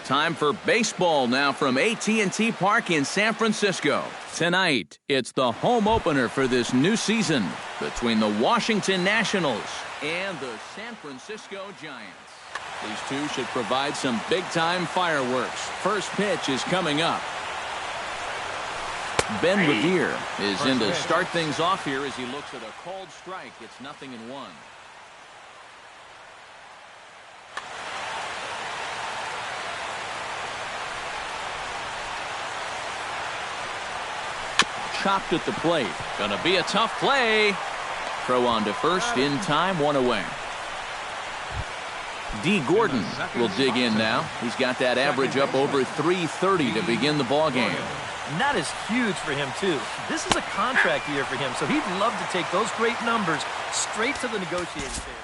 Time for baseball now from AT&T Park in San Francisco. Tonight, it's the home opener for this new season between the Washington Nationals and the San Francisco Giants. These two should provide some big-time fireworks. First pitch is coming up. Ben Revere is in to start things off here as he looks at a called strike. It's 0-1. Chopped at the plate. Gonna be a tough play. Throw on to first in time, 1 away. D. Gordon will dig in now. He's got that average up over 330 to begin the ball game. And that is huge for him, too. This is a contract year for him, so he'd love to take those great numbers straight to the negotiating table.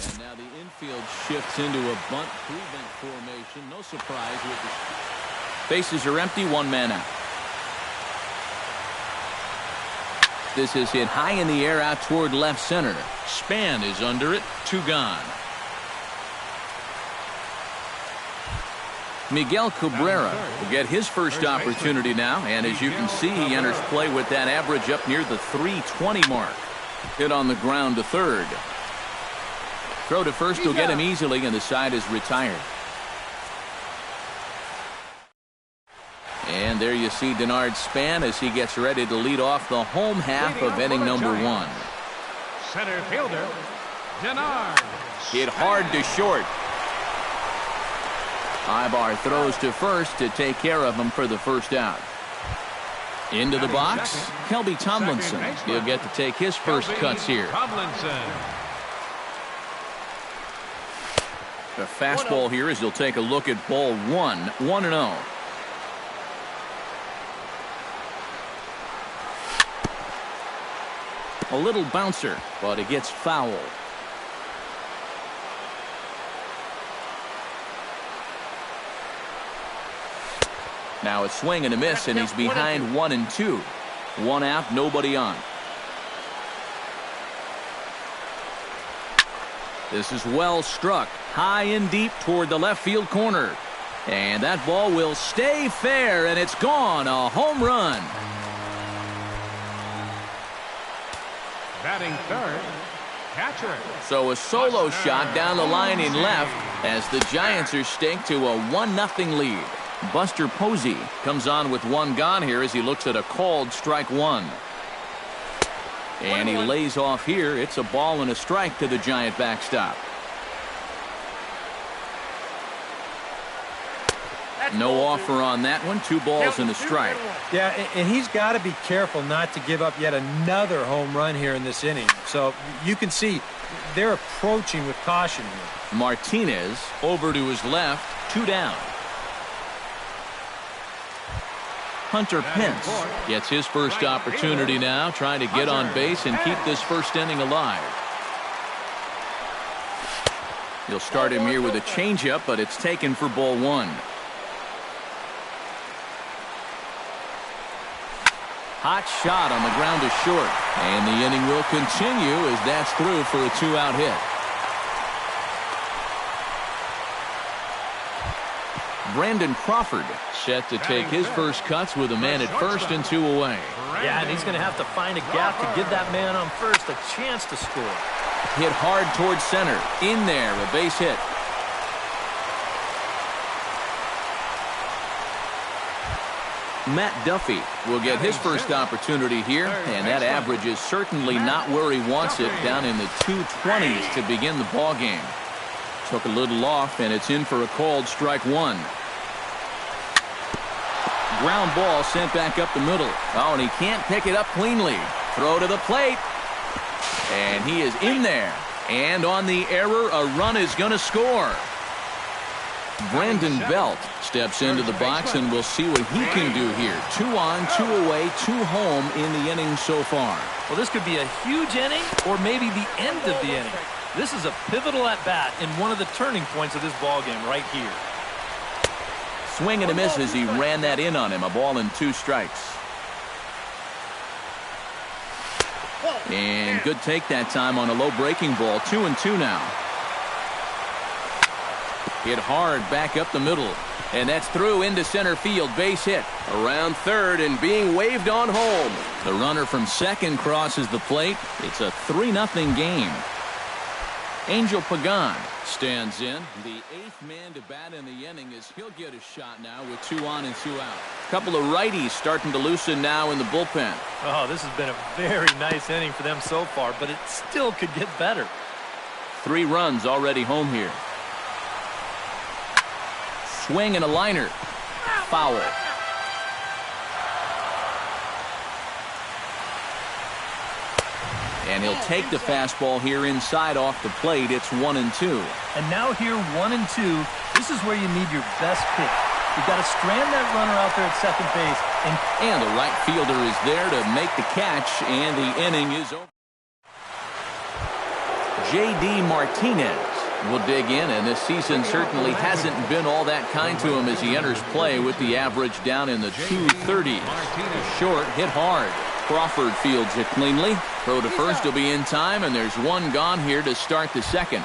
And now the infield shifts into a bunt prevent formation. No surprise with the bases are empty, 1 man out. This is hit high in the air out toward left center. Span is under it. 2 gone. Miguel Cabrera will get his first opportunity now, and as you can see, he enters play with that average up near the 320 mark. Hit on the ground to third. Throw to first will get him easily, and the side is retired. And there you see Denard Span as he gets ready to lead off the home half of inning number 1. Center fielder, Denard. Hit hard to short. Ibar throws to first to take care of him for the first out. Into the box, Kelby Tomlinson. He'll get to take his first cuts here. The fastball here as he'll take a look at ball 1, 1-0. A little bouncer, but it gets foul. Now a swing and a miss, and he's behind 1-2. 1 out, nobody on. This is well struck, high and deep toward the left field corner. And that ball will stay fair, and it's gone. A home run. Batting third, catcher. So a solo shot down the line in left as the Giants are staked to a 1-0 lead. Buster Posey comes on with 1 gone here as he looks at a called strike 1. And he lays off here. It's a ball and a strike to the Giant backstop. No offer on that one. 2 balls and a strike. Yeah, and he's got to be careful not to give up yet another home run here in this inning. So you can see they're approaching with caution here. Martinez over to his left, 2 down. Hunter Pence gets his first opportunity now, trying to get on base and keep this first inning alive. He'll start him here with a changeup, but it's taken for ball 1. Hot shot on the ground to short. And the inning will continue as that's through for a 2-out hit. Brandon Crawford set to take his first cuts with a man at first and 2 away. Yeah, and he's going to have to find a gap to give that man on first a chance to score. Hit hard towards center. In there, a base hit. Matt Duffy will get his first opportunity here, and that average is certainly not where he wants it, down in the 220s to begin the ball game. Took a little off, and it's in for a called strike 1. Ground ball sent back up the middle. Oh, and he can't pick it up cleanly. Throw to the plate. And he is in there. And on the error, a run is going to score. Brandon Belt steps into the box, and we'll see what he can do here. 2 on, 2 away, 2 home in the inning so far. Well, this could be a huge inning or maybe the end of the inning. This is a pivotal at-bat and one of the turning points of this ball game right here. Swing and a miss as he ran that in on him. A ball and 2 strikes. And good take that time on a low breaking ball. 2-2 now. Hit hard back up the middle. And that's through into center field. Base hit. Around third and being waved on home. The runner from second crosses the plate. It's a 3-0 game. Angel Pagan stands in. The 8th man to bat in the inning as he'll get a shot now with 2 on and 2 out. Couple of righties starting to loosen now in the bullpen. Oh, this has been a very nice inning for them so far, but it still could get better. 3 runs already home here. Swing and a liner. Foul. And he'll take the fastball here inside off the plate. It's 1-2. And now here 1-2. This is where you need your best pitch. You've got to strand that runner out there at second base. And the right fielder is there to make the catch, and the inning is over. J.D. Martinez will dig in, and this season certainly hasn't been all that kind to him as he enters play with the average down in the 230s. Short, hit hard. Crawford fields it cleanly. Throw to first will be in time, and there's 1 gone here to start the second.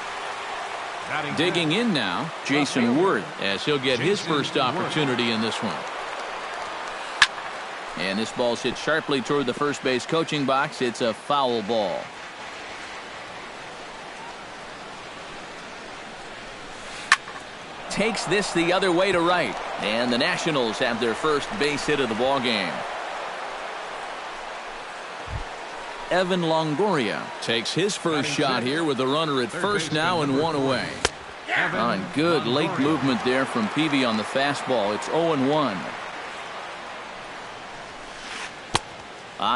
Digging in now, Jason Worth, as he'll get his first opportunity in this one. And this ball's hit sharply toward the first base coaching box. It's a foul ball. Takes this the other way to right. And the Nationals have their first base hit of the ball game. Evan Longoria takes his first shot here with the runner at first now and 1 away. On good late movement there from Peavy on the fastball. It's 0-1.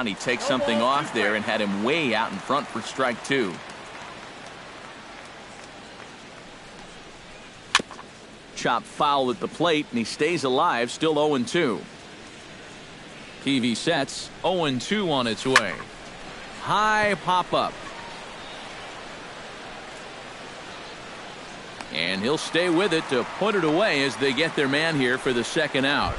He takes something off there and had him way out in front for strike 2. Chop foul at the plate, and he stays alive, still 0-2. Peavy sets, 0-2 on its way. High pop-up. And he'll stay with it to put it away as they get their man here for the second out.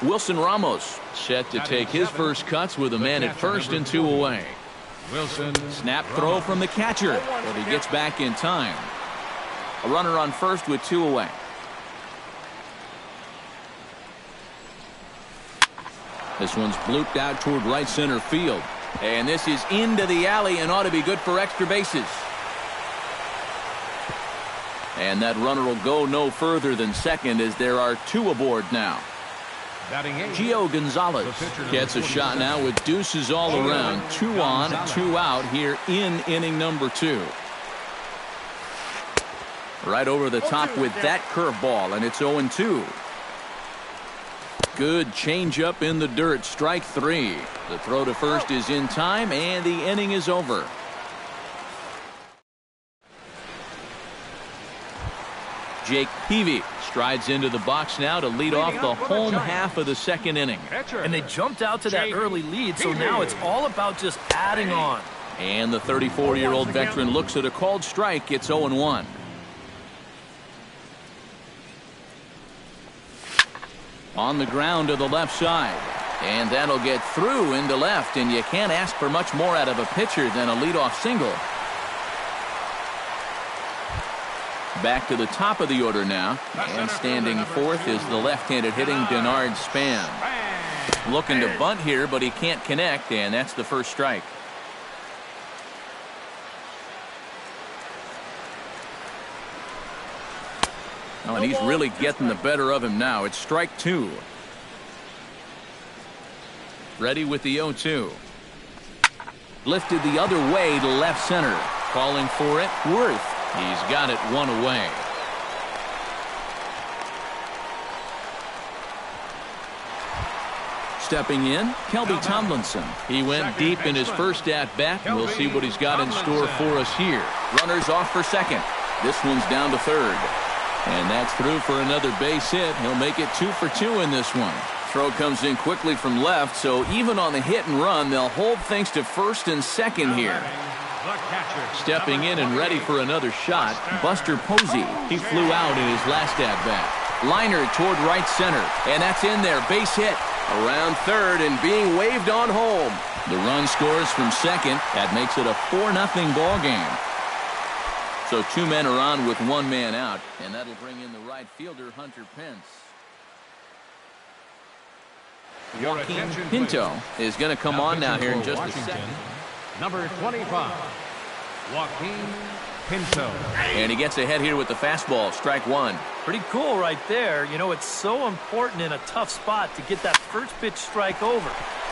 Wilson Ramos set to take his first cuts with a man at first and 2 away. Wilson. Snap throw from the catcher, but he gets back in time. A runner on first with 2 away. This one's blooped out toward right center field. And this is into the alley and ought to be good for extra bases. And that runner will go no further than second as there are 2 aboard now. Gio Gonzalez gets a shot now with deuces all around. 2 on, 2 out here in inning number 2. Right over the top with that curveball, and it's 0-2. Good changeup in the dirt, strike 3. The throw to first is in time, and the inning is over. Jake Peavy strides into the box now to lead off the home half of the second inning. And they jumped out to that early lead, so now it's all about just adding on. And the 34-year-old veteran looks at a called strike. It's 0-1. On the ground to the left side. And that'll get through into left, and you can't ask for much more out of a pitcher than a leadoff single. Back to the top of the order now, and standing fourth is the left-handed hitting Denard Span. Looking to bunt here, but he can't connect, and that's the first strike. Oh, and he's really getting the better of him now. It's strike 2. Ready with the 0-2. Lifted the other way to left center. Calling for it, Worth. He's got it 1 away. Stepping in, Kelby Tomlinson. He went deep in his first at-bat. We'll see what he's got in store for us here. Runners off for second. This one's down to third. And that's through for another base hit. He'll make it 2 for 2 in this one. Throw comes in quickly from left, so even on the hit and run, they'll hold things to first and second here. Stepping in and ready for another shot, Buster Posey. He flew out in his last at-bat. Liner toward right center, and that's in there. Base hit. Around third and being waved on home. The run scores from second. That makes it a 4-0 ball game. So 2 men are on with 1 man out, and that'll bring in the right fielder, Hunter Pence. Joaquin Pinto is going to come on now here in just a second. Number 25, Joaquin Pinto. And he gets ahead here with the fastball, strike 1. Pretty cool right there. You know, it's so important in a tough spot to get that first pitch strike over.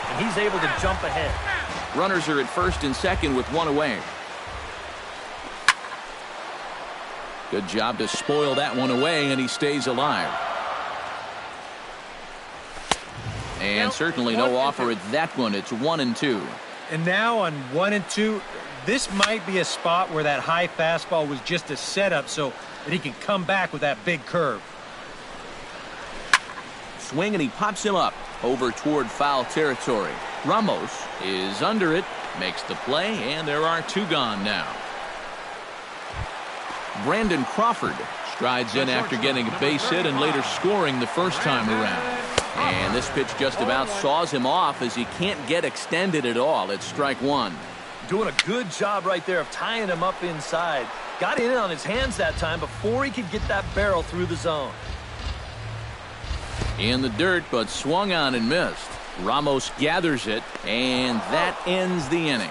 And he's able to jump ahead. Runners are at first and second with 1 away. Good job to spoil that one away, and he stays alive. And certainly no offer at that one. It's 1-2. And now on 1-2, this might be a spot where that high fastball was just a setup so that he can come back with that big curve. Swing, and he pops him up over toward foul territory. Ramos is under it, makes the play, and there are 2 gone now. Brandon Crawford strides in after getting a base hit and later scoring the first time around. And this pitch just about saws him off as he can't get extended at all. It's strike 1. Doing a good job right there of tying him up inside. Got in on his hands that time before he could get that barrel through the zone. In the dirt, but swung on and missed. Ramos gathers it, and that ends the inning.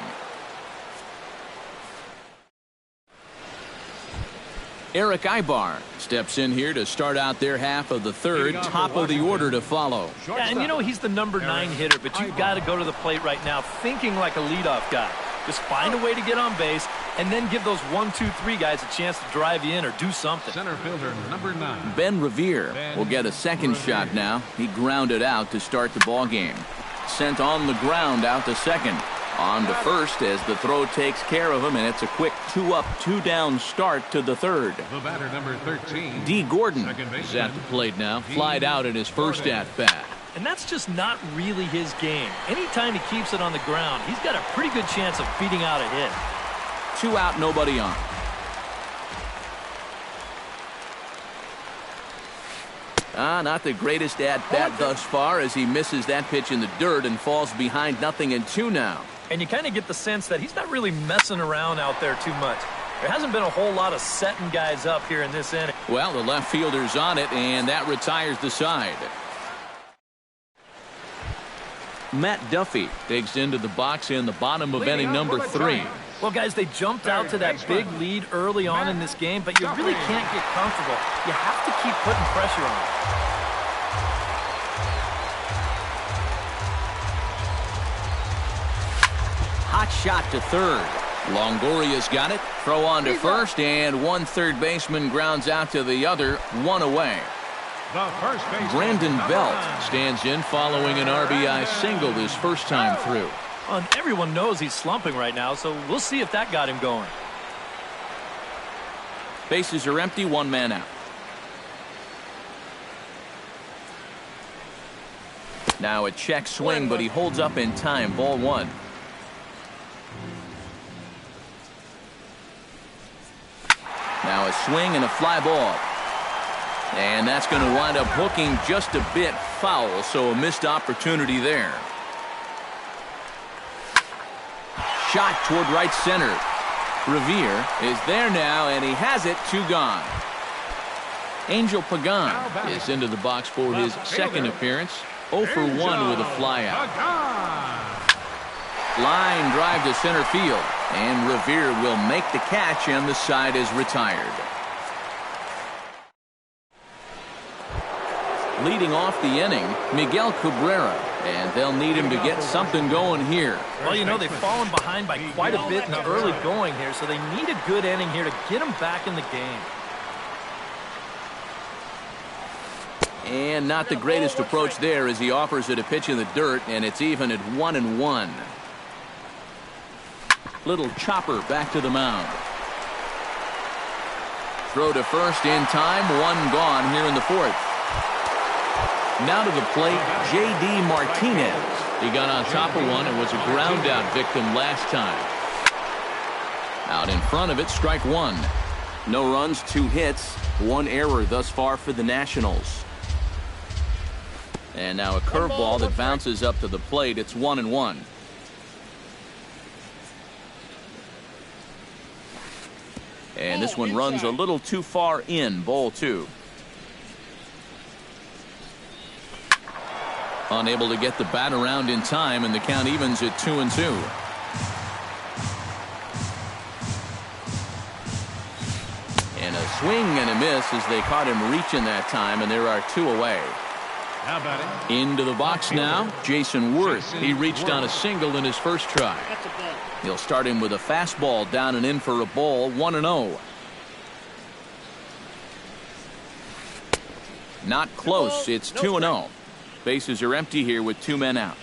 Eric Ibar steps in here to start out their half of the third. Top of the order to follow. Yeah, and you know he's the number 9 hitter, but you've got to go to the plate right now thinking like a leadoff guy. Just find a way to get on base and then give those 1, 2, 3 guys a chance to drive you in or do something. Center fielder number 9. Ben Revere will get a second shot now. He grounded out to start the ball game. Sent on the ground out to second. On to first as the throw takes care of him, and it's a quick 2-up, 2-down start to the third. The batter number 13. D. Gordon is at the plate now. Flied out in his first at-bat. And that's just not really his game. Anytime he keeps it on the ground, he's got a pretty good chance of beating out a hit. 2 out, nobody on. Not the greatest at-bat thus far as he misses that pitch in the dirt and falls behind 0-2 now. And you kind of get the sense that he's not really messing around out there too much. There hasn't been a whole lot of setting guys up here in this inning. Well, the left fielder's on it, and that retires the side. Matt Duffy digs into the box in the bottom of inning number 3. Well, guys, they jumped out to that big lead early on in this game, but you really can't get comfortable. You have to keep putting pressure on them. Hot shot to third. Longoria's got it. Throw on to first, and one third baseman grounds out to the other, 1 away. The first baseman, Brandon number Belt 9. stands in following an RBI single his first time through. And everyone knows he's slumping right now, so we'll see if that got him going. Bases are empty, 1 man out. Now a check swing, but he holds up in time. Ball 1. Now a swing and a fly ball. And that's going to wind up hooking just a bit foul, so a missed opportunity there. Shot toward right center. Revere is there now, and he has it. 2 gone. Angel Pagan is into the box for his second appearance. 0 for 1 with a flyout. Line drive to center field, and Revere will make the catch, and the side is retired. Leading off the inning, Miguel Cabrera, and they'll need him to get something going here. Well, you know, they've fallen behind by quite a bit in the early going here, so they need a good inning here to get them back in the game. And not the greatest approach there as he offers it a pitch in the dirt, and it's even at 1-1. Little chopper back to the mound. Throw to first in time, 1 gone here in the 4th. Now to the plate, J.D. Martinez. He got on top of one and was a ground out victim last time. Out in front of it, strike 1. No runs, 2 hits, 1 error thus far for the Nationals. And now a curveball that bounces up to the plate. It's 1-1. And this one runs a little too far in, ball 2. Unable to get the bat around in time, and the count evens at 2-2. And a swing and a miss as they caught him reaching that time, and there are 2 away. Into the box now, Jason Worth. He reached on a single in his first try. He'll start him with a fastball down and in for a ball, 1-0. Not close. It's 2-0. Bases are empty here with 2 men out.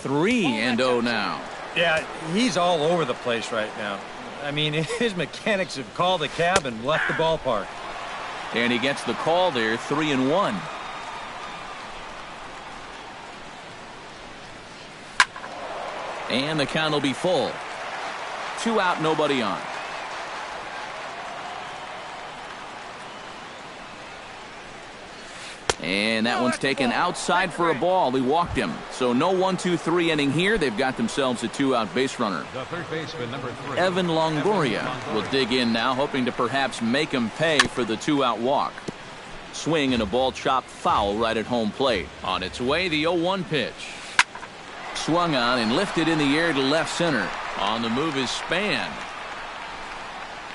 3-0 now. Yeah, he's all over the place right now. I mean, his mechanics have called a cab and left the ballpark. And he gets the call there, 3-1. And the count will be full. 2 out, nobody on. And that one's taken outside for a ball. He walked him. So no 1-2-3 inning here. They've got themselves a 2-out base runner. The third baseman, number 3. Evan Longoria will dig in now, hoping to perhaps make him pay for the 2-out walk. Swing and a ball chopped foul right at home plate. On its way, the 0-1 pitch. Swung on and lifted in the air to left center. On the move is Span.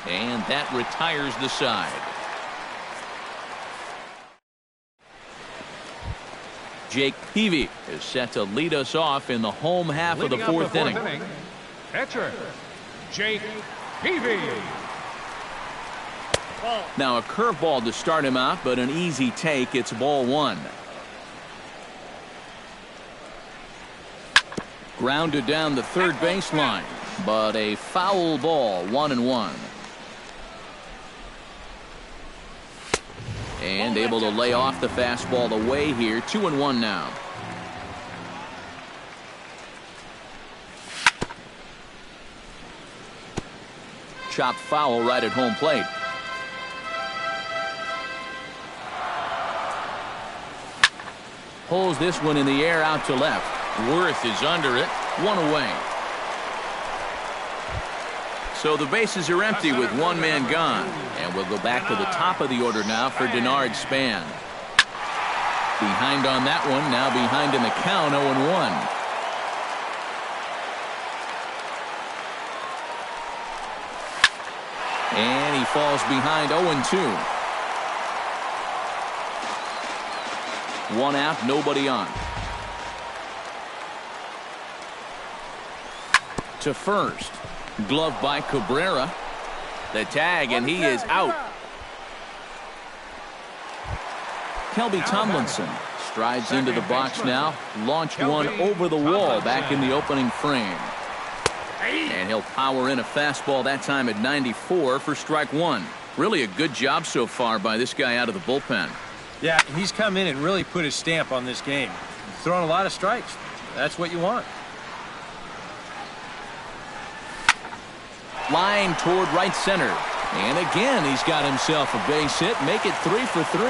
And that retires the side. Jake Peavy is set to lead us off in the home half of the fourth inning. Catcher, Jake Peavy. Now a curveball to start him out, but an easy take. It's ball 1. Grounded down the third baseline, but a foul ball, 1-1. And able to lay off the fastball away here, 2-1 now. Chopped foul right at home plate. Pulls this one in the air out to left. Worth is under it, 1 away. So the bases are empty with 1 man gone. And we'll go back to the top of the order now for Denard Span. Behind on that one, now behind in the count, 0-1. And he falls behind, 0-2. 1 out, nobody on. To first. Glove by Cabrera. The tag, and he is out. Kelby Tomlinson strides into the box now. Launched one over the wall back in the opening frame. And he'll power in a fastball that time at 94 for strike 1. Really a good job so far by this guy out of the bullpen. Yeah, he's come in and really put his stamp on this game. He's thrown a lot of strikes. That's what you want. Line toward right center. And again, he's got himself a base hit. Make it 3 for 3.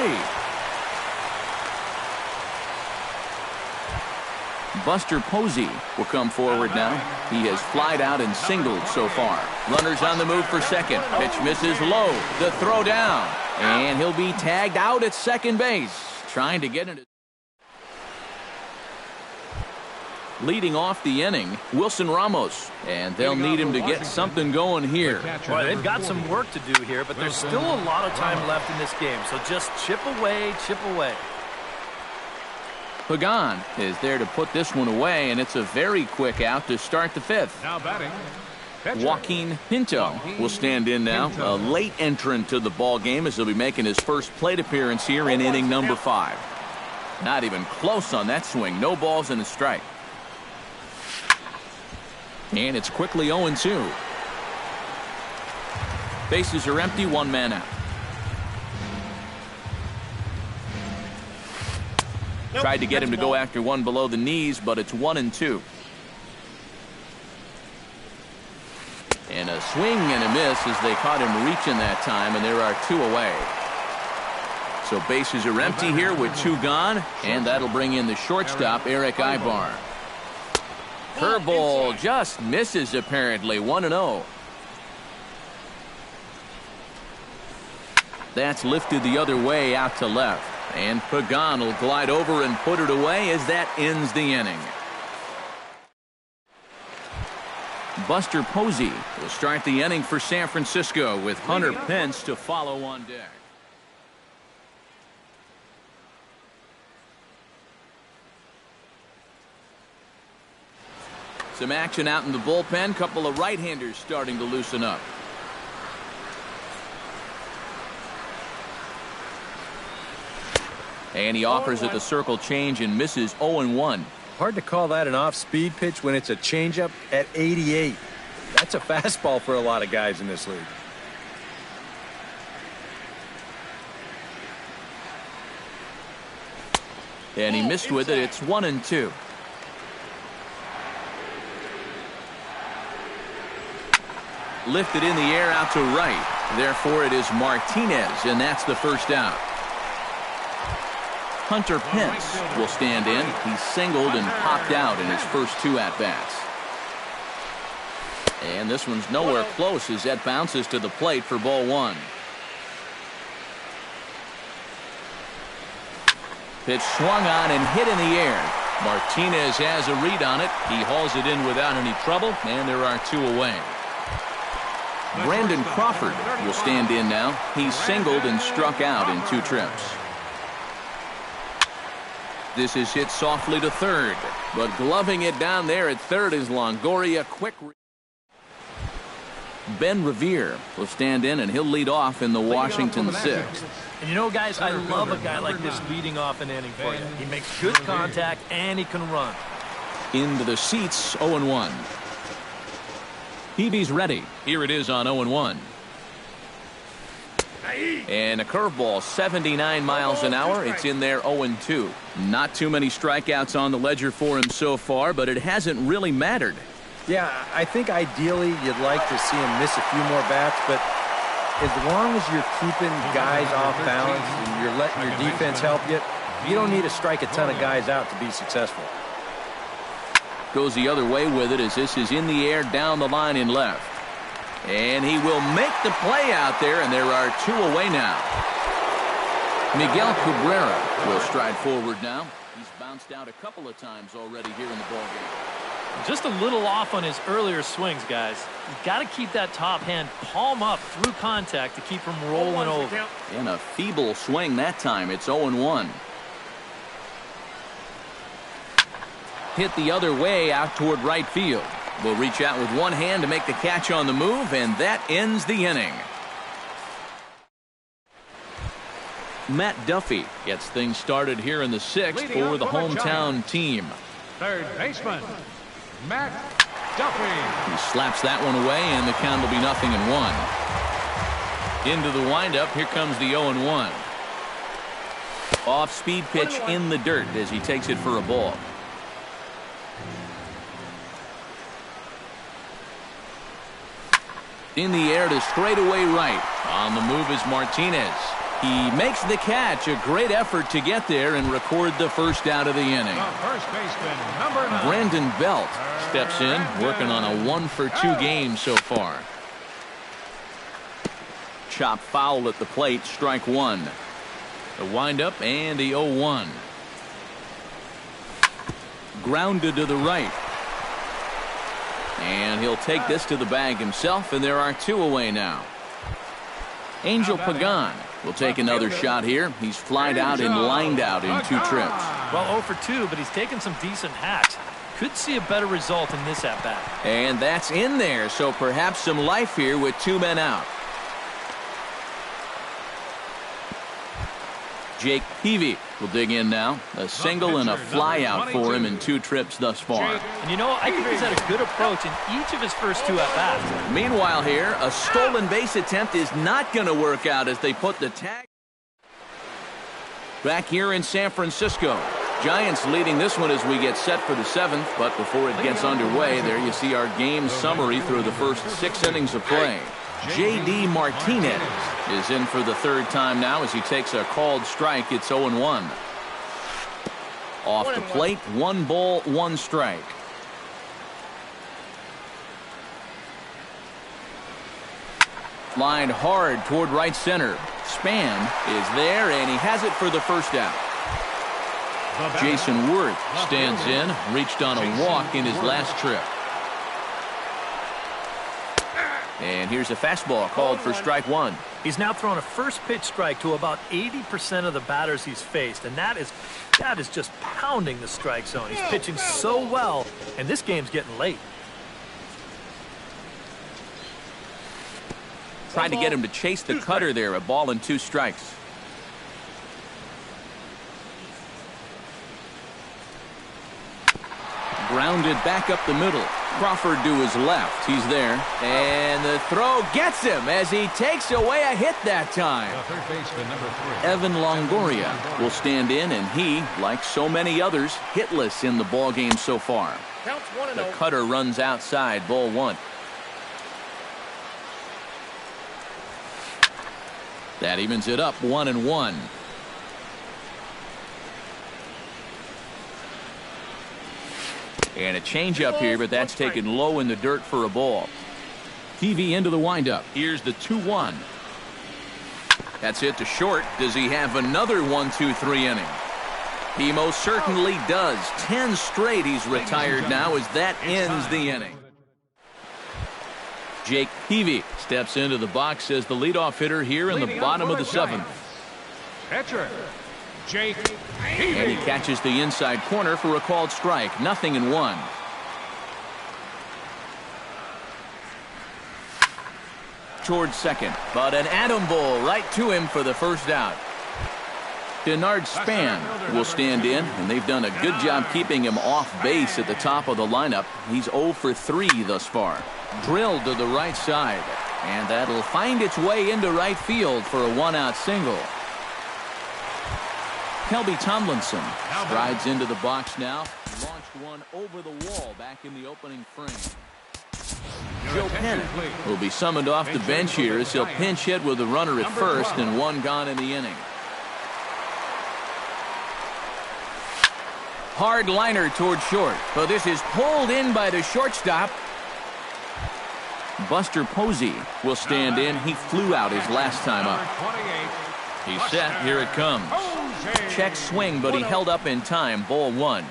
Buster Posey will come forward now. He has flied out and singled so far. Runners on the move for second. Pitch misses low. The throw down. And he'll be tagged out at second base. Trying to get into. Leading off the inning, Wilson Ramos. And they'll need him to get something going here. Well, they've got some work to do here, but there's still a lot of time left in this game. So just chip away, chip away. Pagan is there to put this one away, and it's a very quick out to start the 5th. Now batting, Joaquin Pinto will stand in now. A late entrant to the ball game as he'll be making his first plate appearance here in inning number 5. Not even close on that swing. No balls and a strike. And it's quickly 0-2. Bases are empty, 1 man out. Tried to get him to go after one below the knees, but it's 1-2. And a swing and a miss as they caught him reaching that time, and there are 2 away. So bases are empty here with 2 gone, and that'll bring in the shortstop, Eric Ibar. Curveball just misses apparently, 1-0. That's lifted the other way out to left. And Pagan will glide over and put it away as that ends the inning. Buster Posey will start the inning for San Francisco with Hunter Pence to follow on deck. Some action out in the bullpen. Couple of right-handers starting to loosen up. And he offers at the circle change and misses 0-1. Hard to call that an off-speed pitch when it's a changeup at 88. That's a fastball for a lot of guys in this league. And he missed with it. It's 1-2. Lifted in the air out to right. Therefore, it is Martinez, and that's the first out. Hunter Pence will stand in. He singled and popped out in his first 2 at-bats. And this one's nowhere close as that bounces to the plate for ball 1. Pitch swung on and hit in the air. Martinez has a read on it. He hauls it in without any trouble, and there are 2 away. Brandon Crawford will stand in now. He singled and struck out in 2 trips. This is hit softly to third, but gloving it down there at third is Longoria. Quick. Ben Revere will stand in, and he'll lead off in the Washington 6th. And you know, guys, I love a guy like this leading off an inning for you. He makes good contact, and he can run. Into the seats, 0-1. Peavy's ready. Here it is on 0-1. And a curveball, 79 miles an hour. It's in there, 0-2. Not too many strikeouts on the ledger for him so far, but it hasn't really mattered. Yeah, I think ideally you'd like to see him miss a few more bats, but as long as you're keeping guys off balance and you're letting your defense help you, you don't need to strike a ton of guys out to be successful. Goes the other way with it as this is in the air down the line in left. And he will make the play out there, and there are 2 away now. Miguel Cabrera will stride forward now. He's bounced out a couple of times already here in the ballgame. Just a little off on his earlier swings, guys. You've got to keep that top hand palm up through contact to keep him rolling over. And a feeble swing that time. It's 0-1. Hit the other way out toward right field. Will reach out with one hand to make the catch on the move, and that ends the inning. Matt Duffy gets things started here in the 6th for the hometown team. Third baseman, Matt Duffy. He slaps that one away, and the count will be 0-1. Into the windup, here comes the 0-1. Off-speed pitch in the dirt as he takes it for a ball. In the air to straightaway right. On the move is Martinez. He makes the catch. A great effort to get there and record the first out of the inning. First baseman, number 9. Brandon Belt steps in, working on a 1-for-2 game so far. Chop foul at the plate, strike 1. The windup and the 0-1. Grounded to the right. And he'll take this to the bag himself, and there are 2 away now. Angel Pagan will take another shot here. He's flied out and lined out in 2 trips. Well, 0 for 2, but he's taken some decent hacks. Could see a better result in this at-bat. And that's in there, so perhaps some life here with 2 men out. Jake Peavy will dig in now. A single and a fly out for him in 2 trips thus far. And you know, I think he's had a good approach in each of his first 2 at-bats. Meanwhile here, a stolen base attempt is not going to work out as they put the tag. Back here in San Francisco, Giants leading this one as we get set for the 7th, but before it gets underway, there you see our game summary through the first 6 innings of play. J.D. Martinez is in for the 3rd time now as he takes a called strike. It's 0-1. Off the plate, 1 ball, 1 strike. Lined hard toward right center. Span is there, and he has it for the first out. Jason Worth stands in, reached on a walk in his last trip. And here's a fastball called for strike 1. He's now thrown a first pitch strike to about 80% of the batters he's faced, and that is just pounding the strike zone. He's pitching so well, and this game's getting late. Tried to get him to chase the cutter there, a ball and 2 strikes. Grounded back up the middle. Crawford to his left. He's there. And the throw gets him as he takes away a hit that time. Third baseman, number 3. Evan Longoria will stand in, and he, like so many others, hitless in the ballgame so far. The cutter runs outside, ball 1. That evens it up, 1-1. And a changeup here, but that's taken low in the dirt for a ball. TV into the windup. Here's the 2-1. That's it to short. Does he have another 1-2-3 inning? He most certainly does. 10 straight he's retired now as that ends the inning. Jake Peavy steps into the box as the leadoff hitter here in the bottom of the 7th. Catcher, Jake And he catches the inside corner for a called strike. 0-1. Towards second, but an atom ball right to him for the first out. Denard Span will stand in, and they've done a good job keeping him off base at the top of the lineup. He's 0 for 3 thus far. Drilled to the right side, and that'll find its way into right field for a 1-out single. Kelby Tomlinson strides into the box now. Launched one over the wall back in the opening frame. Joe Penn will be summoned off the bench here as he'll pinch hit with a runner at first and 1 gone in the inning. Hard liner toward short, but this is pulled in by the shortstop. Buster Posey will stand in. He flew out his last time up. He's set. Here it comes. Check swing, but he held up in time. Ball 1.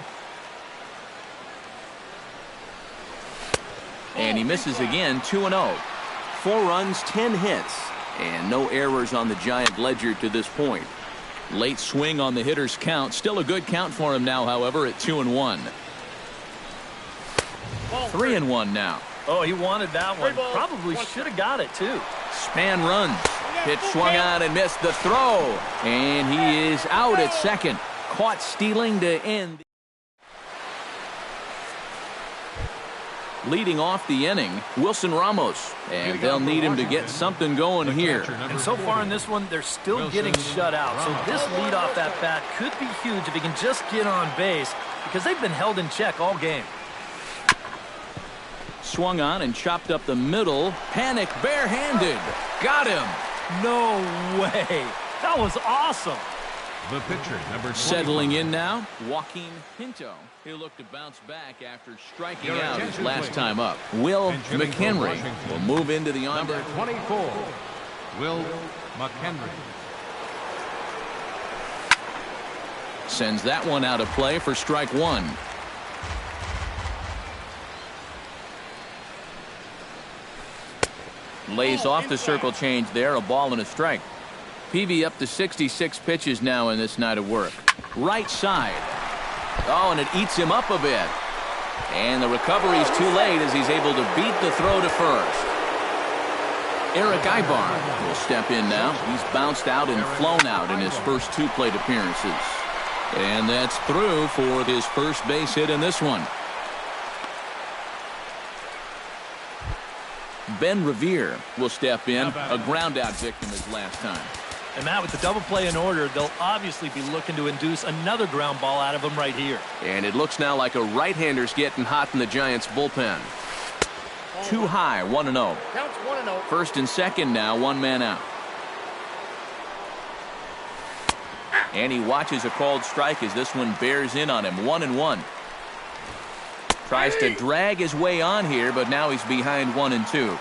And he misses again. 2-0. 4 runs, 10 hits, and no errors on the Giant ledger to this point. Late swing on the hitter's count. Still a good count for him now, however, at 2-1. 3-1 now. Oh, he wanted that one. Probably should have got it, too. Span runs. Pitch swung out and missed the throw. And he is out at second. Caught stealing to end. Leading off the inning, Wilson Ramos. And they'll need him to get something going here. And so far in this one, they're still getting shut out. So this leadoff at bat could be huge if he can just get on base, because they've been held in check all game. Swung on and chopped up the middle. Panic barehanded. Got him. No way. That was awesome. The pitcher, number 24. Settling in now, Joaquin Pinto. He'll look to bounce back after striking out his last time up. Will McHenry will move into the on Number 24, Will McHenry. Sends that one out of play for strike 1. Lays off the circle change there, a ball and a strike. Peavy up to 66 pitches now in this night of work. Right side. Oh, and it eats him up a bit. And the recovery's too late as he's able to beat the throw to first. Eric Ibar will step in now. He's bounced out and flown out in his first 2 plate appearances. And that's through for his first base hit in this one. Ben Revere will step in, a ground out victim his last time. And Matt, with the double play in order, they'll obviously be looking to induce another ground ball out of him right here. And it looks now like a right-hander's getting hot in the Giants' bullpen. Too high, 1-0. Counts 1-0. First and second now, one man out. And he watches a called strike as this one bears in on him. 1-1. Tries to drag his way on here, but now he's behind 1-2.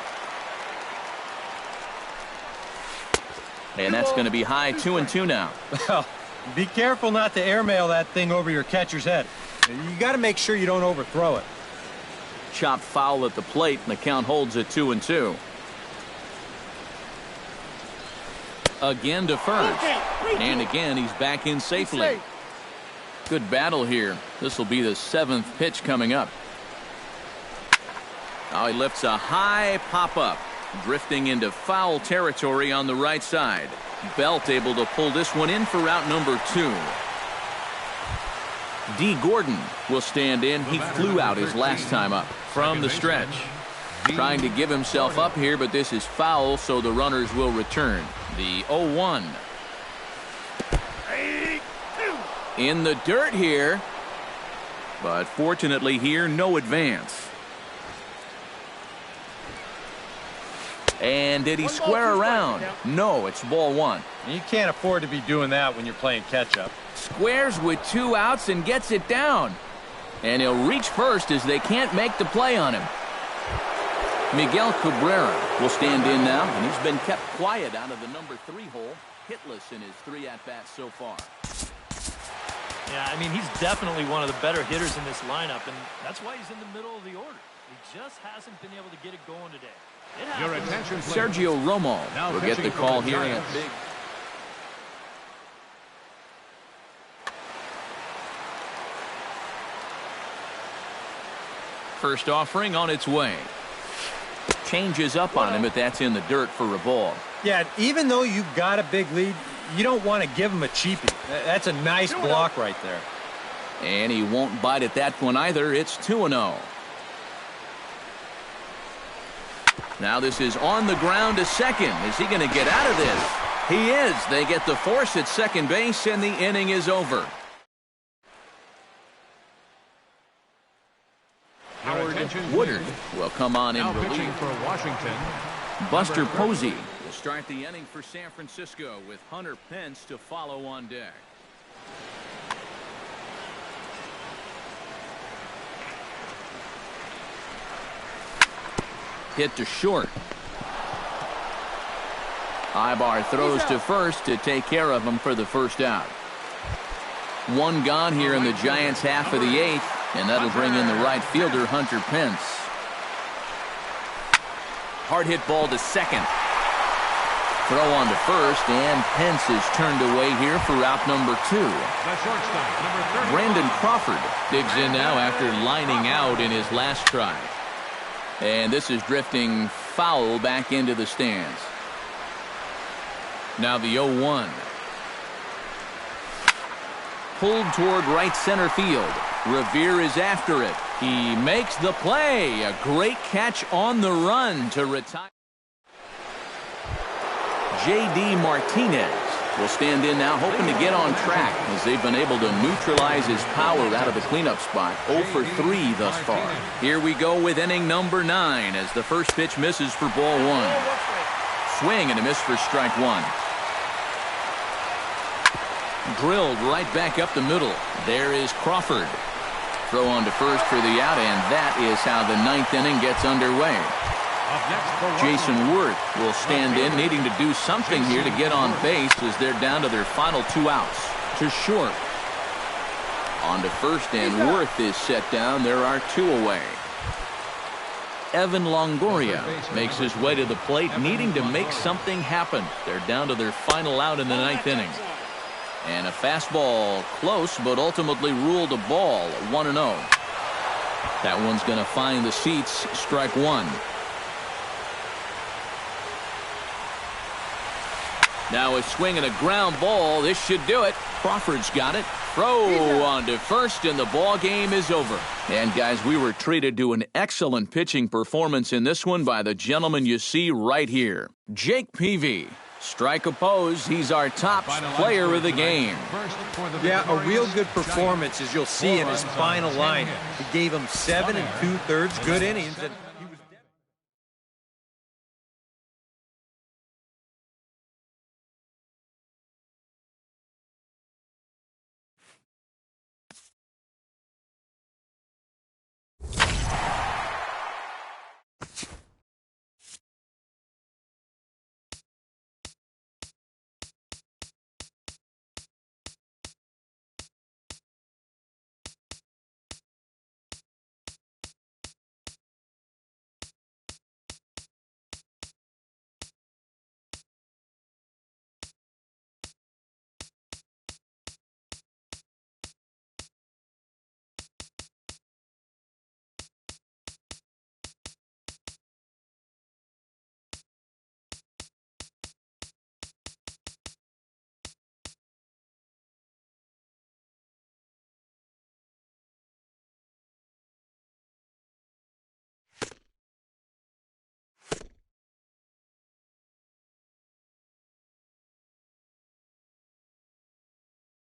And that's going to be high 2-2 now. Well, be careful not to airmail that thing over your catcher's head. You got to make sure you don't overthrow it. Chopped foul at the plate, and the count holds at 2-2. Again to first. And again, he's back in safely. Good battle here. This will be the 7th pitch coming up. Now he lifts a high pop-up, drifting into foul territory on the right side. Belt able to pull this one in for route number 2. D. Gordon will stand in. He flew out his last time up from the stretch. Trying to give himself up here, but this is foul, so the runners will return. The 0-1. In the dirt here, but fortunately here, no advance. And did he square around? No, it's ball 1. You can't afford to be doing that when you're playing catch-up. Squares with 2 outs and gets it down. And he'll reach first as they can't make the play on him. Miguel Cabrera will stand in now, and he's been kept quiet out of the number 3 hole, hitless in his 3 at-bats so far. Yeah, I mean, he's definitely one of the better hitters in this lineup, and that's why he's in the middle of the order. He just hasn't been able to get it going today. Your attention, please. Sergio Romo Now will get the pitching for call the here. Giants. Big. First offering on its way. Changes up on him, but that's in the dirt for a ball. Yeah, even though you've got a big lead, you don't want to give him a cheapie. That's a nice block right there. And he won't bite at that one either. It's 2-0. Now this is on the ground to second. Is he going to get out of this? He is. They get the force at second base, and the inning is over. Your attention, Woodard please. will come on in Now relief. pitching for Washington. Buster number 30. Posey will start the inning for San Francisco with Hunter Pence to follow on deck. Hit to short. Ibar throws to first to take care of him for the first out. One gone here in the Giants' half of the 8th, and that'll bring in the right fielder, Hunter Pence. Hard hit ball to second. Throw on to first, and Pence is turned away here for out number 2. The shortstop, number 30. Brandon Crawford digs in now after lining out in his last try. And this is drifting foul back into the stands. Now the 0-1. Pulled toward right center field. Revere is after it. He makes the play. A great catch on the run to retire. J.D. Martinez will stand in now, hoping to get on track as they've been able to neutralize his power out of the cleanup spot. 0 for 3 thus far. Here we go with inning number 9 as the first pitch misses for ball 1. Swing and a miss for strike 1. Drilled right back up the middle. There is Crawford. Throw on to first for the out, and that is how the 9th inning gets underway. Up next for Jason Worth will stand in, needing to do something here to get on base as they're down to their final 2 outs. To short. On to first, and Worth is set down. There are 2 away. Evan Longoria makes his way to the plate, needing to make something happen. They're down to their final out in the 9th inning. And a fastball close, but ultimately ruled a ball. 1-0. That one's going to find the seats. Strike 1. Now a swing and a ground ball. This should do it. Crawford's got it. Throw on to first, and the ball game is over. And guys, we were treated to an excellent pitching performance in this one by the gentleman you see right here, Jake Peavy. Strike oppose, he's our top player of the game. Yeah, a real good performance, as you'll see in his final line. He gave him 7 2/3 good innings. And